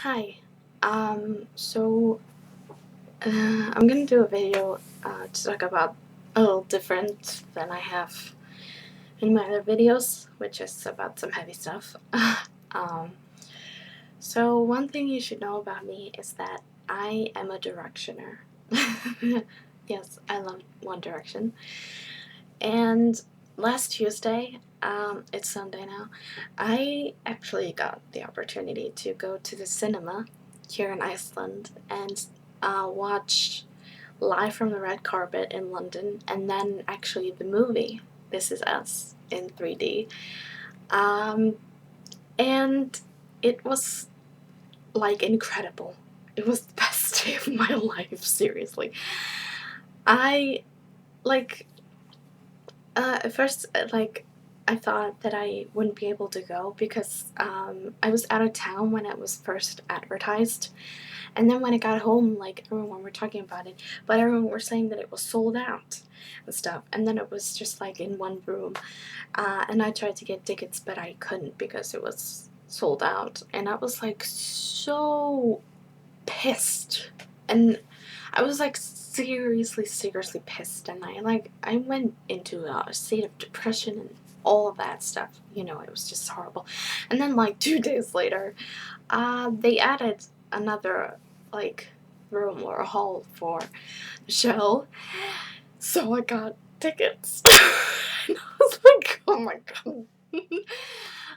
Hi. So I'm gonna do a video to talk about a little different than I have in my other videos, which is about some heavy stuff. um, so one thing you should know about me is that I am a directioner. Yes, I love One Direction. And last Tuesday, it's Sunday now, I actually got the opportunity to go to the cinema here in Iceland and watch live from the red carpet in London, and then actually the movie This Is Us in 3D. Um, and it was like incredible. It was the best day of my life, seriously. I like at first, I thought that I wouldn't be able to go because I was out of town when it was first advertised. And then when I got home, like, everyone were talking about it, but everyone were saying that it was sold out and stuff. And then it was just, like, in one room. And I tried to get tickets, but I couldn't because it was sold out. And I was, like, so pissed. And I was like seriously pissed, and I went into a state of depression and all of that stuff. It was just horrible. And then like 2 days later, they added another like room or hall for the show, so I got tickets. And I was like, oh my god.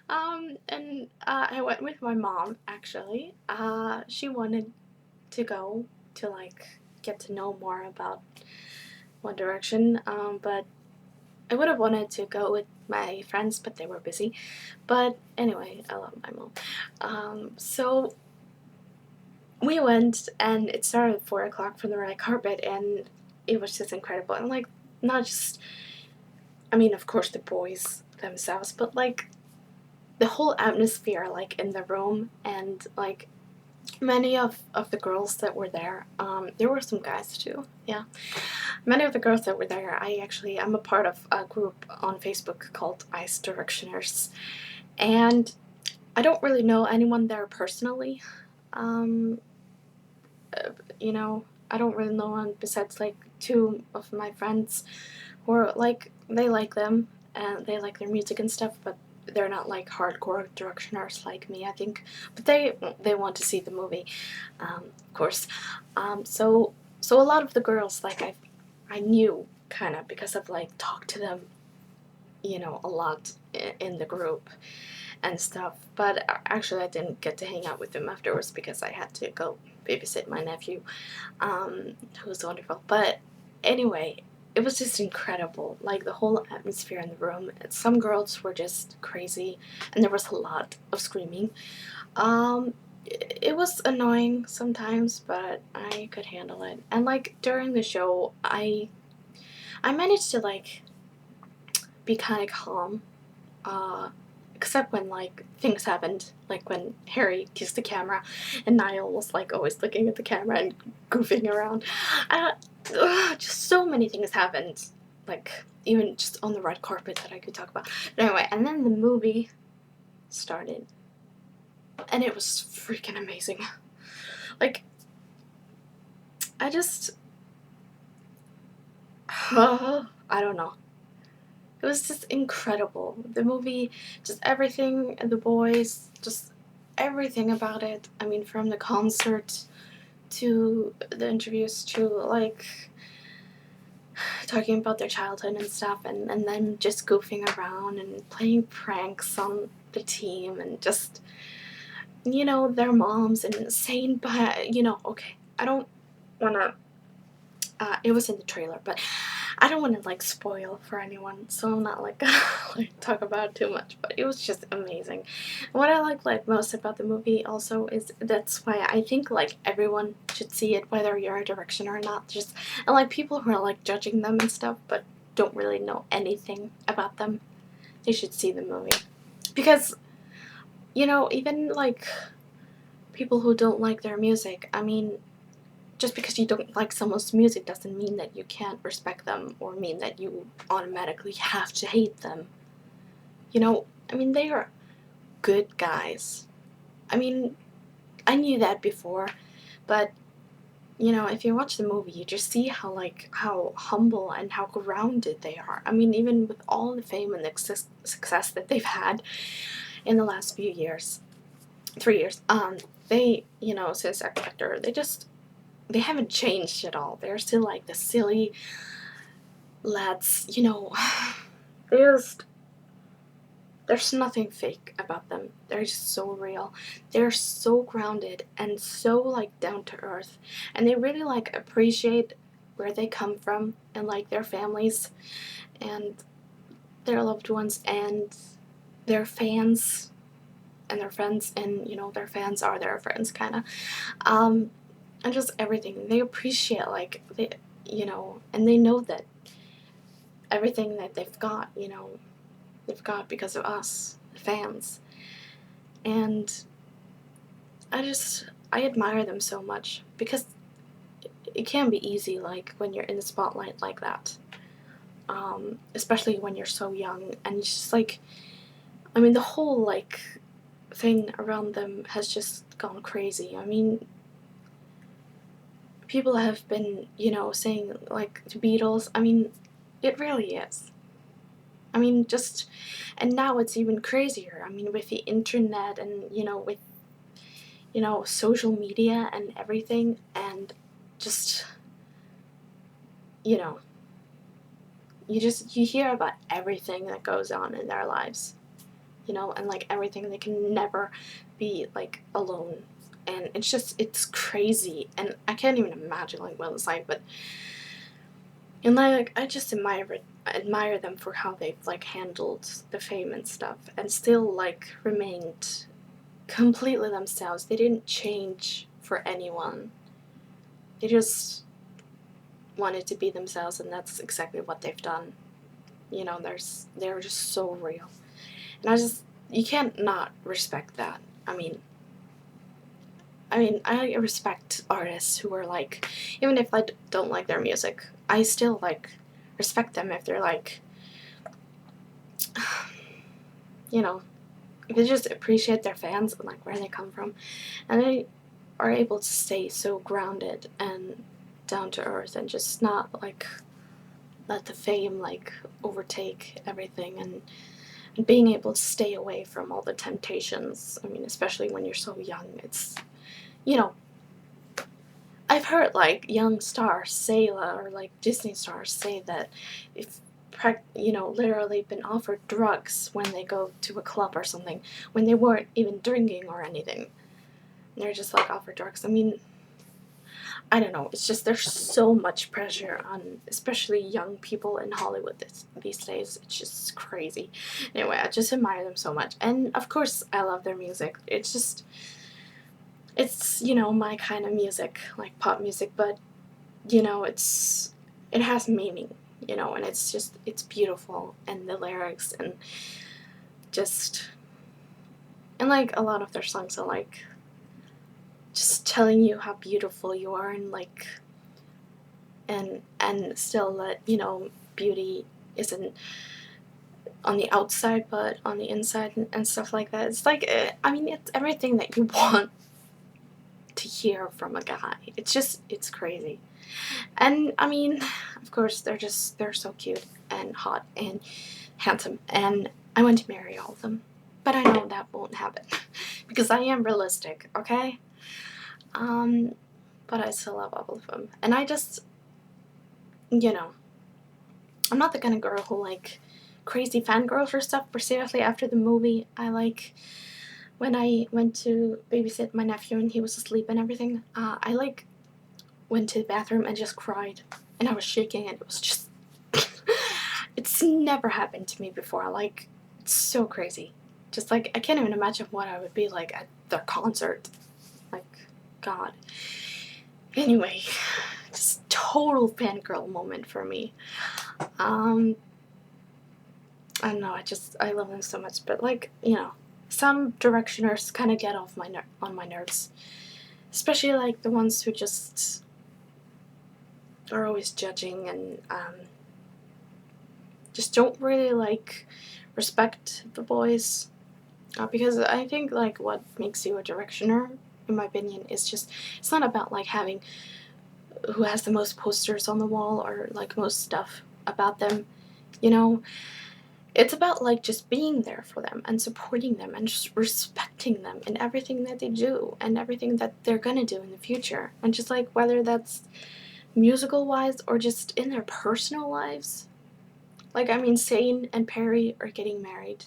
And I went with my mom actually. She wanted to go to like get to know more about One Direction, but I would have wanted to go with my friends, but they were busy. But anyway, I love my mom. So we went, and it started at 4 o'clock from the red carpet, and it was just incredible. And like, not just, I mean, of course, the boys themselves, but like the whole atmosphere, like in the room, and like many of the girls that were there were some guys too, yeah. Many of the girls that were there, I'm a part of a group on Facebook called Ice Directioners, and I don't really know anyone there personally. Um, you know, I don't really know one besides like two of my friends who are like, they like them and they like their music and stuff, but they're not like hardcore directioners like me, I think. But they want to see the movie, of course. So a lot of the girls like I knew kind of because I've like talked to them, a lot in the group and stuff. But actually, I didn't get to hang out with them afterwards because I had to go babysit my nephew, who was wonderful. But anyway, it was just incredible. Like the whole atmosphere in the room. Some girls were just crazy, and there was a lot of screaming. It was annoying sometimes, but I could handle it. And like during the show, I managed to like be kind of calm, uh, except when like things happened, like when Harry kissed the camera, and Niall was like always looking at the camera and goofing around. Uh, just so many things happened, like even just on the red carpet that I could talk about. But anyway, and then the movie started, and it was freaking amazing. Like I just, I don't know. It was just incredible. The movie, just everything, the boys, just everything about it. I mean, from the concert to the interviews to like talking about their childhood and stuff, and then just goofing around and playing pranks on the team, and just, their moms, and saying, but, okay, I don't want to, it was in the trailer, but I don't want to like spoil for anyone, so I'm not like like talk about it too much. But it was just amazing. What I like most about the movie also is that's why I think like everyone should see it, whether you're a direction or not. Just and like people who are like judging them and stuff, but don't really know anything about them, they should see the movie because even like people who don't like their music. I mean, just because you don't like someone's music doesn't mean that you can't respect them or mean that you automatically have to hate them. I mean, they are good guys. I mean, I knew that before, but you know, if you watch the movie, you just see how humble and how grounded they are. I mean, even with all the fame and the success that they've had in the last few years, 3 years, they, you know, since X Factor, they haven't changed at all. They're still like the silly lads, you know. There's there's nothing fake about them. They're just so real. They're so grounded and so like down to earth, and they really like appreciate where they come from and like their families and their loved ones and their fans and their friends, and you know, their fans are their friends, kind of. um and just everything they appreciate, like they, you know, and they know that everything that they've got, you know, they've got because of us, the fans. And I admire them so much because it can be easy, like when you're in the spotlight like that, especially when you're so young, and it's just like, I mean, the whole like thing around them has just gone crazy. I mean, people have been, you know, saying like the Beatles. I mean, it really is. I mean, just, and now it's even crazier. I mean, with the internet and, you know, with, you know, social media and everything, and just, you know, you hear about everything that goes on in their lives, you know, and like everything. They can never be like alone, and it's crazy, and I can't even imagine like what it's like. But and like I just admire them for how they've like handled the fame and stuff, and still like remained completely themselves. They didn't change for anyone. They just wanted to be themselves, and that's exactly what they've done. You know, they're just so real, and you can't not respect that. I mean, I respect artists who are like, even if I don't like their music, I still like respect them if they're like, you know, if they just appreciate their fans and like where they come from, and they are able to stay so grounded and down to earth and just not like let the fame like overtake everything, and being able to stay away from all the temptations. I mean, especially when you're so young, it's, you know, I've heard like young stars say, or like Disney stars say that if you know, literally been offered drugs when they go to a club or something, when they weren't even drinking or anything. They're just like offered drugs. I mean, I don't know. It's just there's so much pressure on, especially young people in Hollywood these days. It's just crazy. Anyway, I just admire them so much, and of course, I love their music. It's just, it's, you know, my kind of music, like pop music, but you know, it has meaning, you know, and it's beautiful, and the lyrics, and just, and like a lot of their songs are like just telling you how beautiful you are, and like, and still that, you know, beauty isn't on the outside but on the inside, and stuff like that. It's like, I mean, it's everything that you want to hear from a guy. It's crazy. And I mean, of course, they're so cute and hot and handsome, and I want to marry all of them. But I know that won't happen because I am realistic, okay? Um, but I still love all of them. And I just, you know, I'm not the kind of girl who like crazy fangirls or stuff, but seriously, after the movie, I like, when I went to babysit my nephew and he was asleep and everything, I like went to the bathroom and just cried, and I was shaking, and it was just it's never happened to me before. Like, it's so crazy. Just like, I can't even imagine what I would be like at their concert. Like, God. Anyway, just total fangirl moment for me. I don't know, I love them so much, but like, you know, some directioners kind of get on my nerves, especially like the ones who just are always judging, and just don't really like respect the boys, because I think like what makes you a directioner in my opinion. It's not about like having who has the most posters on the wall or like most stuff about them, you know. It's about like just being there for them and supporting them and just respecting them in everything that they do and everything that they're gonna do in the future. And just like whether that's musical wise or just in their personal lives. Like, I mean, Zane and Perry are getting married.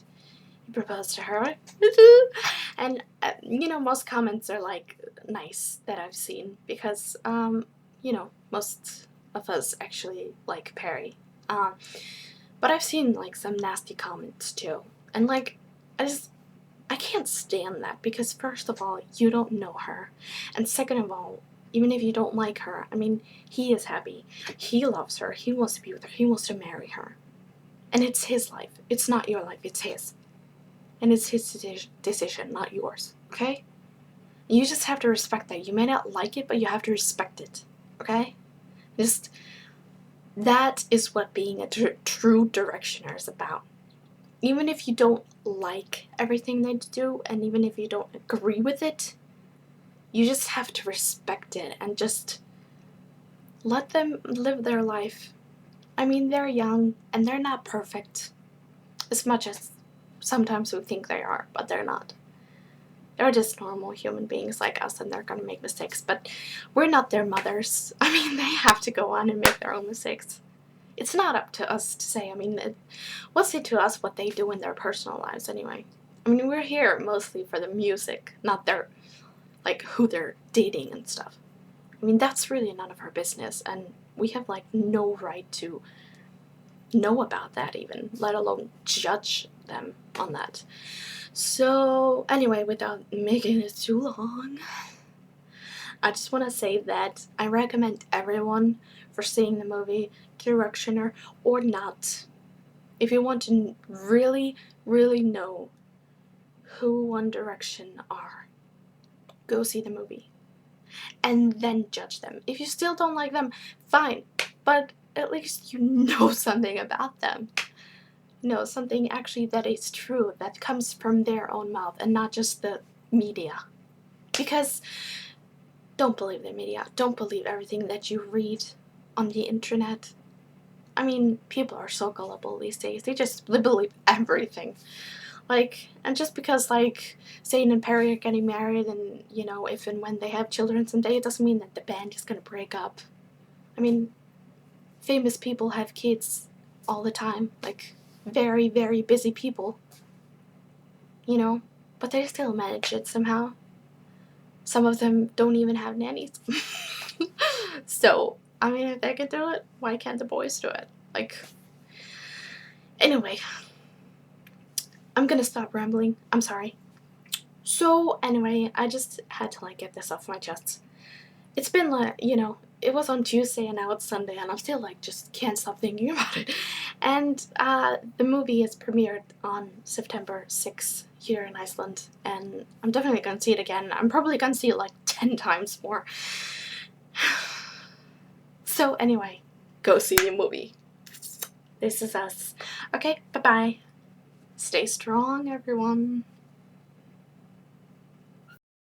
He proposed to her. And, most comments are like nice that I've seen because, most of us actually like Perry. But I've seen like some nasty comments too. And like, I can't stand that because first of all, you don't know her. And second of all, even if you don't like her, I mean, he is happy. He loves her. He wants to be with her. He wants to marry her. And it's his life. It's not your life. It's his. And it's his decision, not yours. Okay? You just have to respect that. You may not like it, but you have to respect it. Okay? Just, that is what being a true directioner is about. Even if you don't like everything they do, and even if you don't agree with it, you just have to respect it and just let them live their life. I mean, they're young and they're not perfect as much as sometimes we think they are, but they're not. They're just normal human beings like us, and they're gonna make mistakes, but we're not their mothers. I mean, they have to go on and make their own mistakes. It's not up to us to say. I mean, what's it to us what they do in their personal lives anyway? I mean, we're here mostly for the music, not their, like, who they're dating and stuff. I mean, that's really none of our business, and we have, like, no right to know about that even, let alone judge them on that. So, anyway, without making it too long, I just want to say that I recommend everyone for seeing the movie Directioner or not. If you want to really, really know who One Direction are, go see the movie. And then judge them. If you still don't like them, fine. But at least you know something about them. No, something actually that is true, that comes from their own mouth and not just the media. Because don't believe the media. Don't believe everything that you read on the internet. I mean, people are so gullible these days. They believe everything. Like, and just because, like, Zayn and Perry are getting married and, if and when they have children someday, it doesn't mean that the band is gonna break up. I mean, famous people have kids all the time. Like, very, very busy people, but they still manage it somehow. Some of them don't even have nannies. So, I mean, if they can do it, why can't the boys do it? Like, anyway, I'm gonna stop rambling. I'm sorry. So, anyway, I just had to, like, get this off my chest. It's been, like, it was on Tuesday and now it's Sunday, and I'm still, like, just can't stop thinking about it. And the movie is premiered on September 6th here in Iceland, and I'm definitely gonna see it again. I'm probably gonna see it, like, 10 times more. So, anyway, go see the movie. This is us. Okay, bye-bye. Stay strong, everyone.